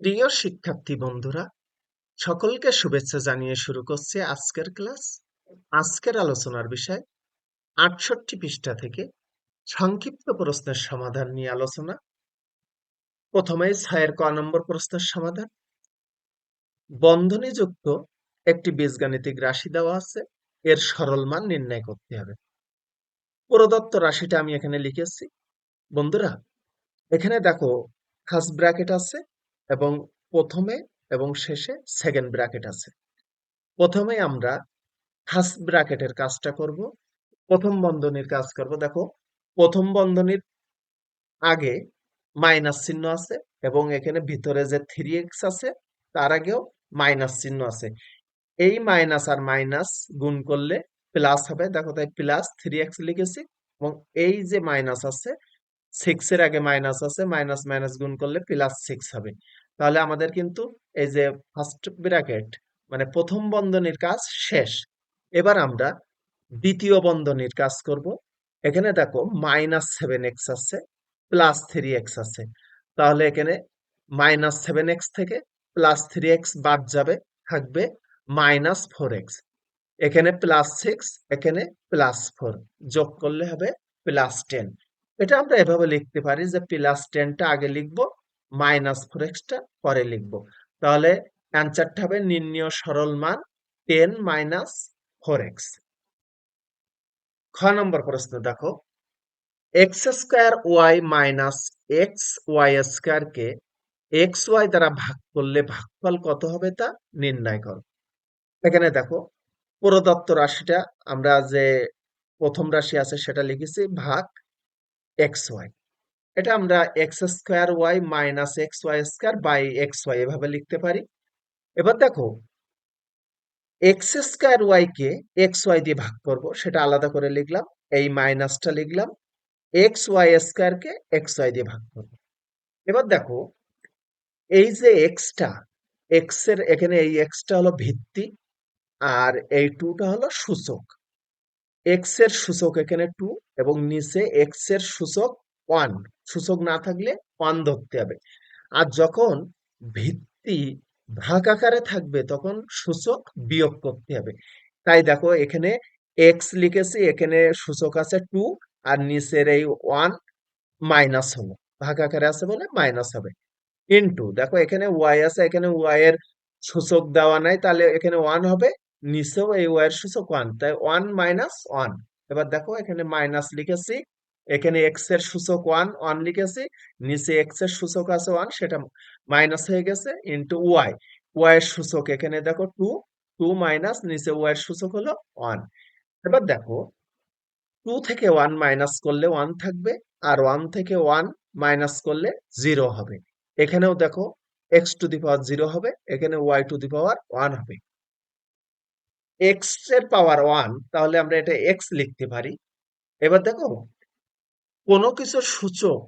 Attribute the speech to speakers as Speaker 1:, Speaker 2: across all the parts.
Speaker 1: প্রিয় শিক্ষার্থী বন্ধুরা, সকলকে শুভেচ্ছা জানিয়ে শুরু করছে আজকের ক্লাস। আজকের আলোচনার বিষয় ৬৮ পৃষ্ঠা থেকে সংক্ষিপ্ত প্রশ্নের সমাধান নিয়ে আলোচনা। প্রথমেই ৬ ক নম্বর প্রশ্নের সমাধান। বন্ধনীযুক্ত একটি বীজগাণিতিক রাশি দেওয়া আছে, এর সরল মান নির্ণয় করতে হবে। প্রদত্ত রাশিটা আমি এখানে লিখেছি। বন্ধুরা, এখানে দেখো ফার্স্ট ব্র্যাকেট আছে এবং প্রথমে এবং শেষে সেকেন্ড ব্র্যাকেট আছে। প্রথমে আমরা ফার্স্ট ব্র্যাকেটের কাজটা করব, প্রথম বন্ধনীর কাজ করব। দেখো, প্রথম বন্ধনীর আগে মাইনাস চিহ্ন আছে এবং এখানে ভিতরে যে 3x আছে তার আগেও মাইনাস চিহ্ন আছে। এই মাইনাস আর মাইনাস গুণ করলে প্লাস হবে। দেখো, তাই প্লাস 3x লিখেছি। এবং এই যে মাইনাস আছে, 6 এর আগে মাইনাস আছে, মাইনাস মাইনাস গুণ করলে প্লাস 6 হবে। তাহলে আমাদের কিন্তু এই যে ফার্স্ট ব্র্যাকেট মানে প্রথম বন্ধনীর কাজ শেষ। এবার আমরা দ্বিতীয় বন্ধনীর কাজ করব। এখানে দেখো -7x আছে, +3x আছে। তাহলে এখানে -7x থেকে +3x বাদ যাবে, থাকবে -4x। এখানে +6, এখানে +4, যোগ করলে হবে +10। এটা আমরা এভাবে লিখতে পারি যে +10টা আগে লিখবো, -4x টা পরে লিখবো। তাহলে অ্যান্সারটা হবে নির্ণেয় সরল মান 10 - 4x। খ নম্বর প্রশ্ন দেখো, x² - xy² কে xy দ্বারা ভাগ করলে ভাগফল কত হবে তা নির্ণয় করো। এখানে দেখো, প্রদত্ত রাশিটা আমরা যে প্রথম রাশি আছে সেটা লিখেছি ভাগ xy। এটা আমরা x²y - xy² এভাবে লিখতে পারি। এবার দেখো, x² কে xy দিয়ে ভাগ করব, সেটা আলাদা করে লিখলাম, এই মাইনাসটা লিখলাম। xy² কে xy দিয়ে ভাগ করব। এবার দেখো, এই যে এক্সটা, এক্স এর এখানে এই এক্সটা হলো ভিত্তি আর এই টুটা হলো সূচক। এক্স এর সূচক এখানে 2 এবং নিচে এক্স এর সূচক 1। সূচক না থাকলে 1 ধরতে হবে। আর যখন ভিত্তি ভাগ আকারে থাকবে তখন সূচক বিয়োগ করতে হবে। তাই দেখো, এখানে এক্স লিখেছি, এখানে সূচক আছে 2 আর নিচের এই 1 মাইনাস হলো, ভাগ আকারে আছে বলে মাইনাস হবে। ইনটু দেখো, এখানে ওয়াই আছে, এখানে ওয়াই এর সূচক দেওয়া নাই, তাহলে এখানে 1 হবে। নিচেও এই ওয়াই এর সূচক 1, তাই 1 - 1। এবার দেখো, এখানে মাইনাস লিখেছি, এখানে এক্স এর সূচক 1 লিখেছি, নিচে এক্স এর সূচক আছে 1, সেটা মাইনাস হয়ে গেছে। ইনটু ওয়াই, ওয়াই এর সূচক এখানে দেখো 2, 2 মাইনাস নিচে ওয়াই এর সূচক হলো 1। এবার দেখো, 2 থেকে 1 মাইনাস করলে 1 থাকবে, আর 1 থেকে 1 মাইনাস করলে 0 হবে। এখানেও দেখো, x⁴ হবে, এখানে y⁴ হবে। x এর পাওয়ার 1, তাহলে আমরা এটা x লিখতে পারি। এবার দেখো, কোনো কিছুর সূচক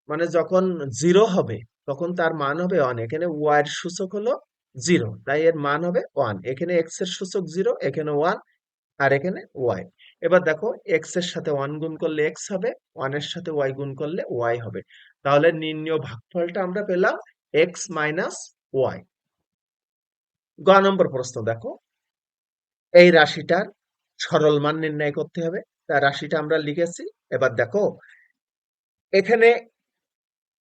Speaker 1: মানে যখন 0 হবে তখন তার মান হবে 1। এখানে y এর সূচক হলো 0, তাই এর মান হবে 1। এখানে x এর সূচক 0, এখানে 1 আর এখানে ওয়াই। এবার দেখো, এক্স এর সাথে 1 গুণ করলে এক্স হবে, 1 এর সাথে ওয়াই গুণ করলে ওয়াই হবে। তাহলে নির্ণেয় ভাগফলটা আমরা পেলাম এক্স মাইনাস ওয়াই। গ নম্বর প্রশ্ন দেখো, এই রাশিটার সরল মান নির্ণয় করতে হবে। তার রাশিটা আমরা লিখেছি। এবার দেখো, এখানে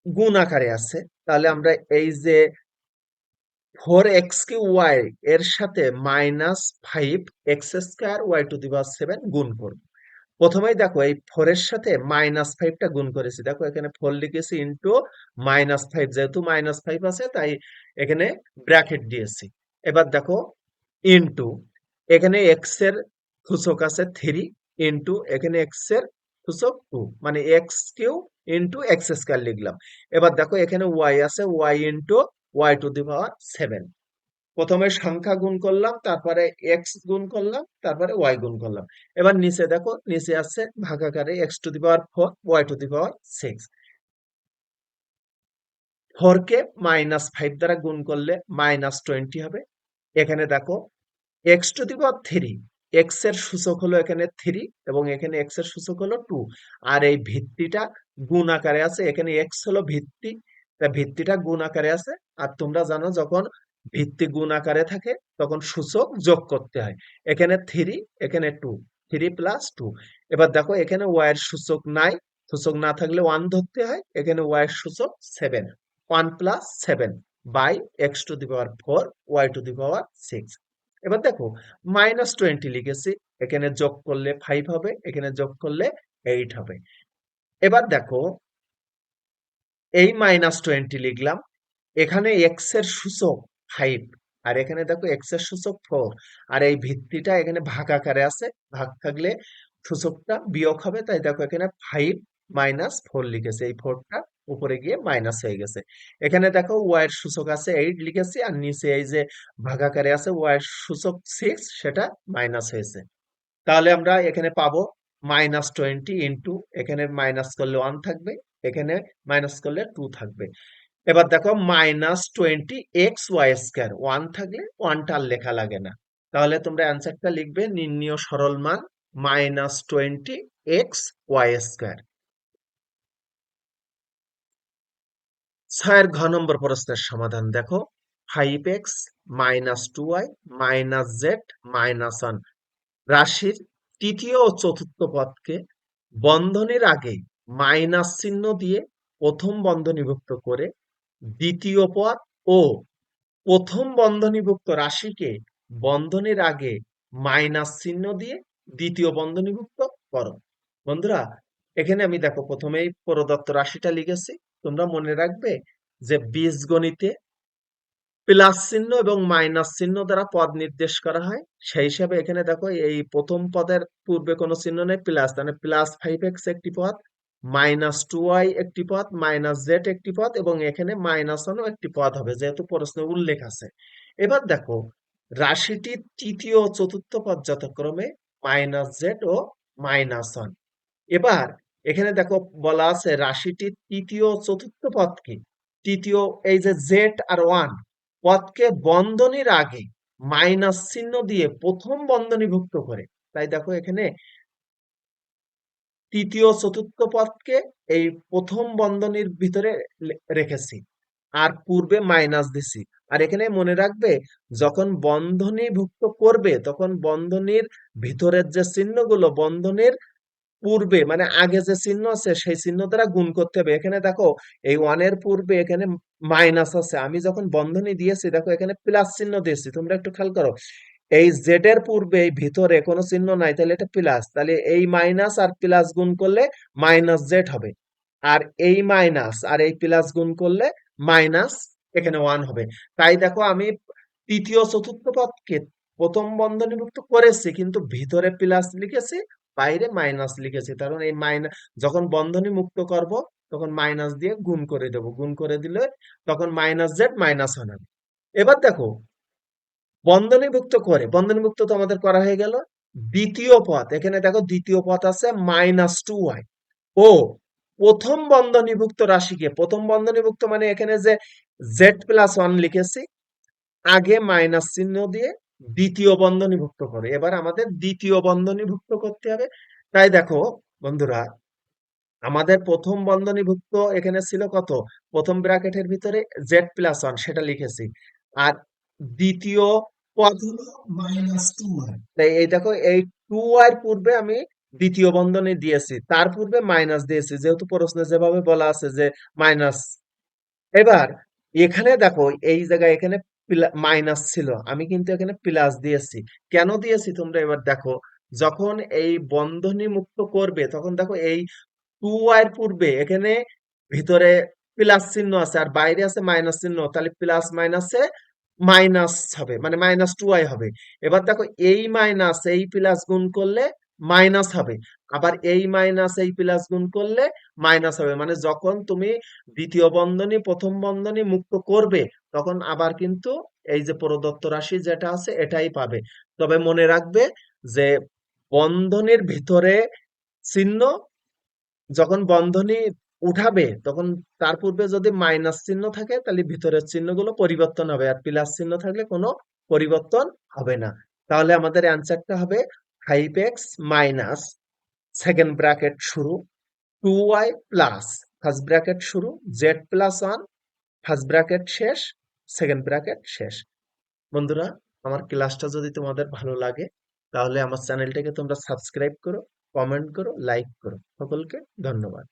Speaker 1: গুণ আকারে আছে, তাহলে আমরা এই যে 4x³ এর সাথে -5x² গুণ করব। প্রথমেই দেখো, এই 4 এর সাথে -5টা গুণ করেছি। দেখো, এখানে 4 লিখেছি ইন্টু -5, যেহেতু -5 আছে তাই এখানে ব্র্যাকেট দিয়েছি। এবার দেখো, ইন্টু এখানে এক্স এর সূচক আছে 3 ইন্টু এখানে এক্স এর সূচক 2, মানে x³ ইন্টু x² লিখলাম। এবার দেখো, এখানে ওয়াই আছে, ওয়াই ইন্টু y⁴ প্রথমে সংখ্যা গুণ করলাম, তারপরে এক্স গুণ করলাম, তারপরে ওয়াই গুণ করলাম। এবার নিচে দেখো, নিচে আছে ভাগাকারে x⁴ y⁴ 4 কে -5 দ্বারা গুণ করলে -20 হবে। এখানে দেখো, x⁴ এক্স এর সূচক হলো এখানে 3 এবং এখানে এক্স এর সূচক হলো 2। আর এই ভিত্তিটা গুণ আকারে আছে, এখানে এক্স হলো ভিত্তি, তা ভিত্তিটা গুণ আকারে আছে, আর তোমরা জানো যখন ভিত্তি গুণ আকারে থাকে তখন সূচক যোগ করতে হয়। এখানে 3, এখানে 2, 3+2। এবার দেখো এখানে ওয়াই এর সূচক নাই, সূচক না থাকলে 1 ধরতে হয়। এখানে ওয়াই এর সূচক 7, 1+7 বাই x⁴ y⁴ 6। এবার দেখো -20 লিখেছি, এখানে যোগ করলে 5 হবে, এখানে যোগ করলে 8 হবে। এবার দেখো এই -20 লিখলাম, এখানে এক্স এর সূচক 5, আর এখানে দেখো এক্স এর সূচক 4, আর এই ভিত্তিটা এখানে ভাগ আকারে আছে, ভাগ থাকলে সূচকটা বিয়োগ হবে, তাই দেখো এখানে 5 - 4 লিখেছে, এই 4টা উপরে গিয়ে মাইনাস হয়ে গেছে। এখানে দেখো ওয়াই এর সূচক আছে 8 লিখেছি, আর নিচে এই যে ভাগ আকারে আছে ওয়াই এর সূচক 6, সেটা মাইনাস হয়েছে। তাহলে আমরা এখানে পাবো -20 ইন্টু, এখানে মাইনাস করলে 1 থাকবে, এখানে মাইনাস করলে 2 থাকবে। এবার দেখো -20 x y², 1 থাকলে 1টা আর লেখা লাগে না। তাহলে তোমরা অ্যান্সারটা লিখবে নির্ণীয় সরল মান -20 x y²। 6 ঘ নম্বর প্রশ্নের সমাধান দেখো, 5x - 2y - z - 1 রাশির তৃতীয় ও চতুর্থ পদকে বন্ধনীর আগে মাইনাস চিহ্ন দিয়ে প্রথম বন্ধনীভুক্ত করে দ্বিতীয় পদ ও প্রথম বন্ধনীভুক্ত রাশিকে বন্ধনীর আগে মাইনাস চিহ্ন দিয়ে দ্বিতীয় বন্ধনীভুক্ত করো। বন্ধুরা, এখানে আমি দেখো প্রথমেই প্রদত্ত রাশিটা লিখেছি। তোমরা মনে রাখবে যে বীজগণিতে প্লাস চিহ্ন এবং মাইনাস চিহ্ন দ্বারা পদ নির্দেশ করা হয়। সেই হিসাবে এখানে দেখো এই প্রথম পদের পূর্বে কোনো চিহ্ন নেই, প্লাস, মানে +5x একটি পদ, -2y একটি পদ, -z একটি পদ, এবং এখানে -1 একটি পদ হবে, যেহেতু প্রশ্নে উল্লেখ আছে। এবার দেখো রাশিটির তৃতীয় ও চতুর্থ পদ যথাক্রমে -z ও -1। এবার এখানে দেখো বলা আছে রাশিটির তৃতীয় ও চতুর্থ পদ কি, তৃতীয় এই যে জেড আর 1 পদকে বন্ধনীর আগে মাইনাস চিহ্ন দিয়ে প্রথম বন্ধনীভুক্ত করে। তাই দেখো এখানে তৃতীয় চতুর্থ পদকে এই প্রথম বন্ধনীর ভিতরে রেখেছি, আর পূর্বে মাইনাস দিছি। আর এখানে মনে রাখবে যখন বন্ধনীভুক্ত করবে তখন বন্ধনীর ভিতরের যে চিহ্নগুলো বন্ধনীর পূর্বে মানে আগে যে চিহ্ন আছে সেই চিহ্ন দ্বারা গুণ করতে হবে। এখানে দেখো এই 1 এর পূর্বে এখানে মাইনাস আছে, আমি যখন বন্ধনী দিয়েছি দেখো এখানে প্লাস চিহ্ন দিয়েছি। তোমরা একটু খেয়াল করো, এই জেড এর পূর্বে এই ভিতরে কোনো চিহ্ন নাই, তাহলে এটা প্লাস, তাহলে এই মাইনাস আর প্লাস গুণ করলে মাইনাস জেড হবে, আর এই মাইনাস আর এই প্লাস গুণ করলে মাইনাস এখানে 1 হবে। তাই দেখো আমি তৃতীয় চতুর্থ পদকে প্রথম বন্ধনীভুক্ত করেছি কিন্তু ভিতরে প্লাস লিখেছি, বাইরে মাইনাস লিখেছি, কারণ এই মাইনাস যখন বন্ধনী মুক্ত করব তখন মাইনাস দিয়ে গুণ করে দেব, গুণ করে দিলে তখন -z -1 হবে। এবার দেখো বন্ধনীভুক্ত তো আমাদের করা হয়ে গেল। দ্বিতীয় পদ, এখানে দেখো দ্বিতীয় পদ আছে -2y ও প্রথম বন্ধনীভুক্ত রাশিকে, প্রথম বন্ধনীভুক্ত মানে এখানে যে z+1 লিখেছি, আগে মাইনাস চিহ্ন দিয়ে দ্বিতীয় বন্ধনীভুক্ত করে। এবার আমাদের দ্বিতীয় বন্ধনীভুক্ত করতে হবে। তাই দেখো বন্ধুরা, আমাদের প্রথম বন্ধনীভুক্ত এখানে ছিল কত, প্রথম ব্র্যাকেটের ভিতরে z+1 সেটা লিখেছি, আর দ্বিতীয় পদ হলো -2y। তাই এই দেখো এই 2y পূর্বে আমি দ্বিতীয় বন্ধনী দিয়েছি, তার পূর্বে মাইনাস দিয়েছি, যেহেতু প্রশ্নে যেভাবে বলা আছে যে মাইনাস। এবার এখানে দেখো এই জায়গায় এখানে মাইনাস ছিল, আমি কিন্তু এখানে প্লাস দিয়েছি। কেন দিয়েছি তোমরা এবার দেখো, যখন এই বন্ধনী মুক্ত করবে তখন দেখো এই 2y এর পূর্বে এখানে ভিতরে প্লাস চিহ্ন আছে আর বাইরে আছে মাইনাস চিহ্ন, তাহলে প্লাস মাইনাসে মাইনাস হবে, মানে -2y হবে। এবার দেখো এই মাইনাস এই প্লাস গুণ করলে মাইনাস হবে, আবার এই মাইনাস এই প্লাস গুণ করলে মাইনাস হবে, মানে যখন তুমি দ্বিতীয় বন্ধনী প্রথম বন্ধনী মুক্ত করবে তখন আবার কিন্তু এই যে প্রদত্ত রাশি যেটা আছে এটাই পাবে। তবে মনে রাখবে যে বন্ধনীর ভিতরে চিহ্ন যখন বন্ধনী উঠাবে তখন তার পূর্বে যদি মাইনাস চিহ্ন থাকে তাহলে ভিতরের চিহ্নগুলো পরিবর্তন হবে, আর প্লাস চিহ্ন থাকলে কোনো পরিবর্তন হবে না। তাহলে আমাদের অ্যান্সারটা হবে 5x মাইনাস সেকেন্ড ব্র্যাকেট শুরু 2y প্লাস ফার্স্ট ব্র্যাকেট শুরু z+1 ফার্স্ট ব্র্যাকেট শেষ সেকেন্ড ব্র্যাকেট শেষ। বন্ধুরা, আমার ক্লাসটা যদি তোমাদের ভালো লাগে তাহলে আমার চ্যানেলটাকে তোমরা সাবস্ক্রাইব করো, কমেন্ট করো, লাইক করো। সকলকে ধন্যবাদ।